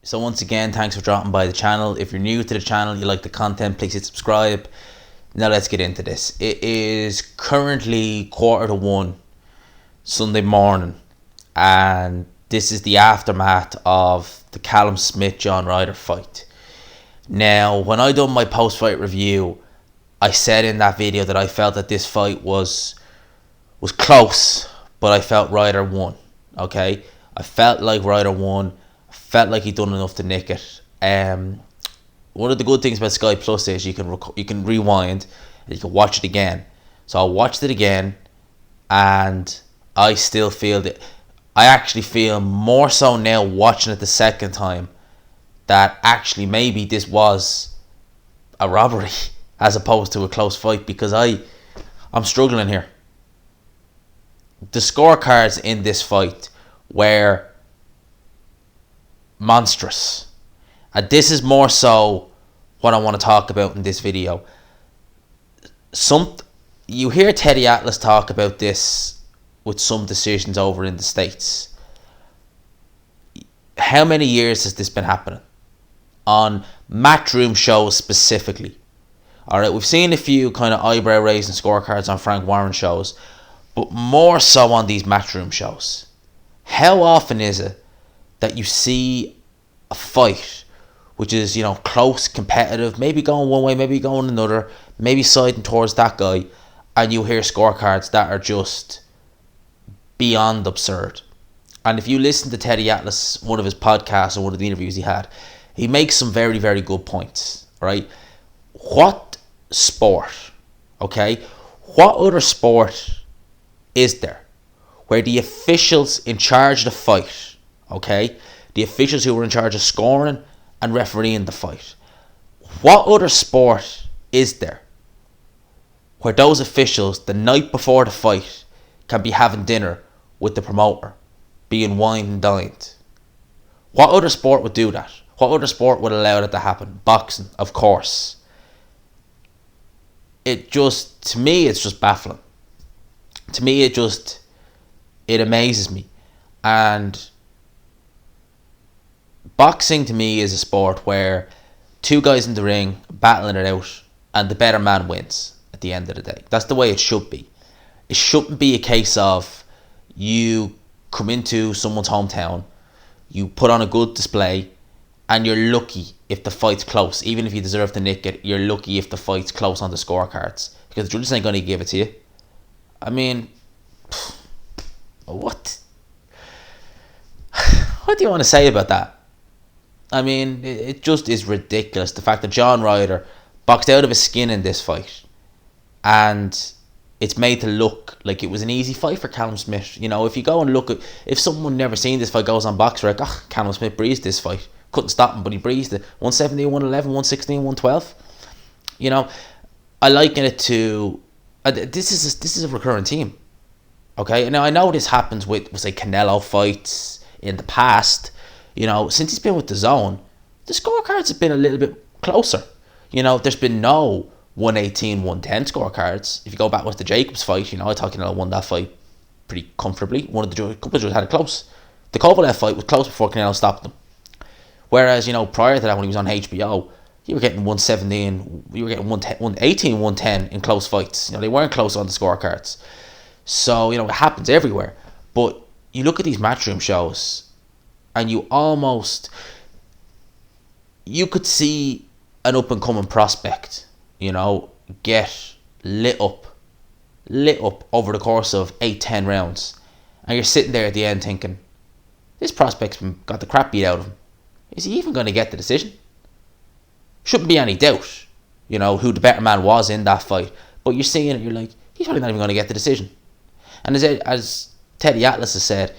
So once again, thanks for dropping by the channel. If you're new to the channel, you like the content, please hit subscribe. Now let's get into this. It is currently 1:45 Sunday morning, and this is the aftermath of the Callum Smith-John Ryder fight. Now, when I done my post-fight review, I said in that video that I felt that this fight was close, but I felt Ryder won. Okay, I felt like Ryder won. I felt like he'd done enough to nick it. One of the good things about Sky Plus is you can rewind and you can watch it again. So I watched it again, and I still feel that I actually feel more so now watching it the second time that actually maybe this was a robbery as opposed to a close fight, because I'm struggling here. The scorecards in this fight were monstrous, and this is more so what I want to talk about in this video. You hear Teddy Atlas talk about this with some decisions over in the States. How many years has this been happening on matchroom shows specifically? Alright, we've seen a few kind of eyebrow raising scorecards on Frank Warren shows, but more so on these matchroom shows. How often is it that you see a fight which is, close, competitive, maybe going one way, maybe going another, maybe siding towards that guy, and you hear scorecards that are just beyond absurd? And if you listen to Teddy Atlas, one of his podcasts or one of the interviews he had, he makes some very, very good points, right? What sport, okay? What other sport is there where the officials in charge of the fight, okay, the officials who were in charge of scoring and refereeing the fight, what other sport is there where those officials the night before the fight can be having dinner with the promoter, being wined and dined? What other sport would do that? What other sport would allow that to happen? Boxing, of course. To me, it's just baffling. To me, it amazes me. And boxing to me is a sport where two guys in the ring battling it out and the better man wins at the end of the day. That's the way it should be. It shouldn't be a case of you come into someone's hometown, you put on a good display, and you're lucky if the fight's close. Even if you deserve to nick it, you're lucky if the fight's close on the scorecards, because the judges ain't going to give it to you. I mean, what? What do you want to say about that? I mean, it just is ridiculous. The fact that John Ryder boxed out of his skin in this fight, and it's made to look like it was an easy fight for Callum Smith. If you go and look at, if someone never seen this fight goes on BoxRec, Callum Smith breezed this fight. Couldn't stop him, but he breezed it. 170, 111, 116, 112. I liken it to this is a recurring theme. Okay, now I know this happens with say Canelo fights in the past. Since he's been with the Zone, the scorecards have been a little bit closer. There's been no 118, 110 scorecards. If you go back with the Jacobs fight, I thought Canelo won that fight pretty comfortably. One of the couple of judges had it close. The Kovalev fight was close before Canelo stopped him. Whereas, prior to that, when he was on HBO, you were getting 117, you were getting 118, 110 in close fights. They weren't close on the scorecards. So, it happens everywhere. But you look at these matchroom shows, and you could see an up-and-coming prospect, get lit up over the course of 8-10 rounds. And you're sitting there at the end thinking, this prospect's got the crap beat out of him. Is he even going to get the decision? Shouldn't be any doubt, who the better man was in that fight. But you're seeing it, you're like, he's probably not even going to get the decision. And as Teddy Atlas has said,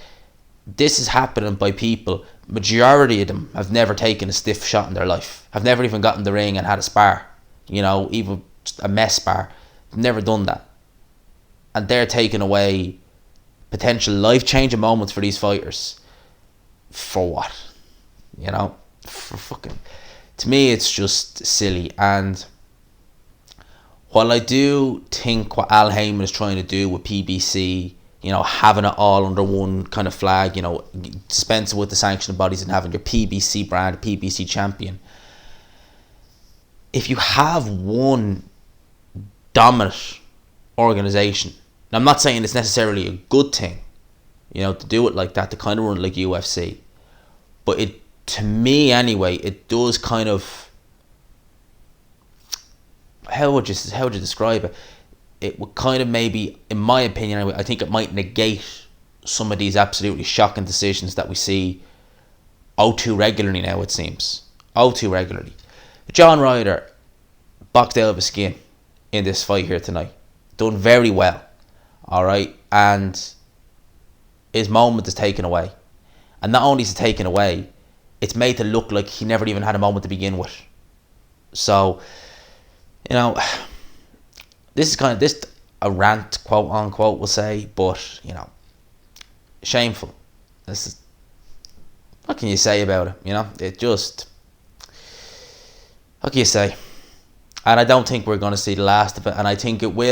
this is happening by people, majority of them have never taken a stiff shot in their life. Have never even got in the ring and had a spar. Even just a mess spar. Never done that. And they're taking away potential life-changing moments for these fighters. For what? For fucking... To me, it's just silly. And while I do think what Al Heyman is trying to do with PBC, having it all under one kind of flag, dispensing with the sanctioning bodies and having your PBC brand, PBC champion. If you have one dominant organisation, and I'm not saying it's necessarily a good thing, to do it like that, to kind of run it like UFC, but to me anyway, it does kind of, how would you describe it? It would kind of, maybe, in my opinion anyway, I think it might negate some of these absolutely shocking decisions that we see too regularly now, it seems. Too regularly. John Ryder boxed out of his skin in this fight here tonight. Done very well. Alright? And his moment is taken away. And not only is it taken away, it's made to look like he never even had a moment to begin with. So, this is kind of a rant, quote unquote, we'll say, but shameful. This is, what can you say about it? It just, what can you say? And I don't think we're going to see the last of it. And I think it'd be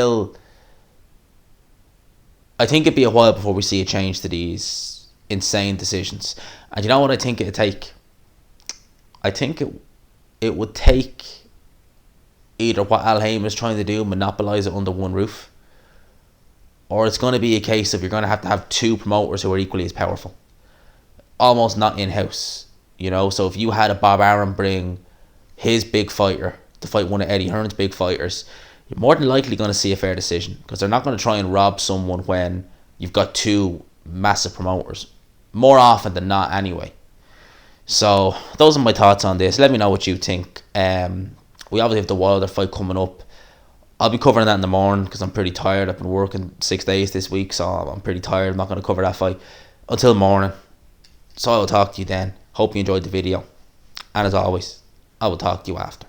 a while before we see a change to these insane decisions. And you know what I think it'd take? I think it would take either what Al Haymon is trying to do, monopolise it under one roof, or it's going to be a case of you're going to have two promoters who are equally as powerful, almost not in-house. So if you had a Bob Arum bring his big fighter to fight one of Eddie Hearn's big fighters, you're more than likely going to see a fair decision, because they're not going to try and rob someone when you've got two massive promoters, more often than not anyway. So those are my thoughts on this. Let me know what you think. We obviously have the Wilder fight coming up. I'll be covering that in the morning because I'm pretty tired. I've been working 6 days this week, so I'm pretty tired. I'm not going to cover that fight until morning. So I will talk to you then. Hope you enjoyed the video. And as always, I will talk to you after.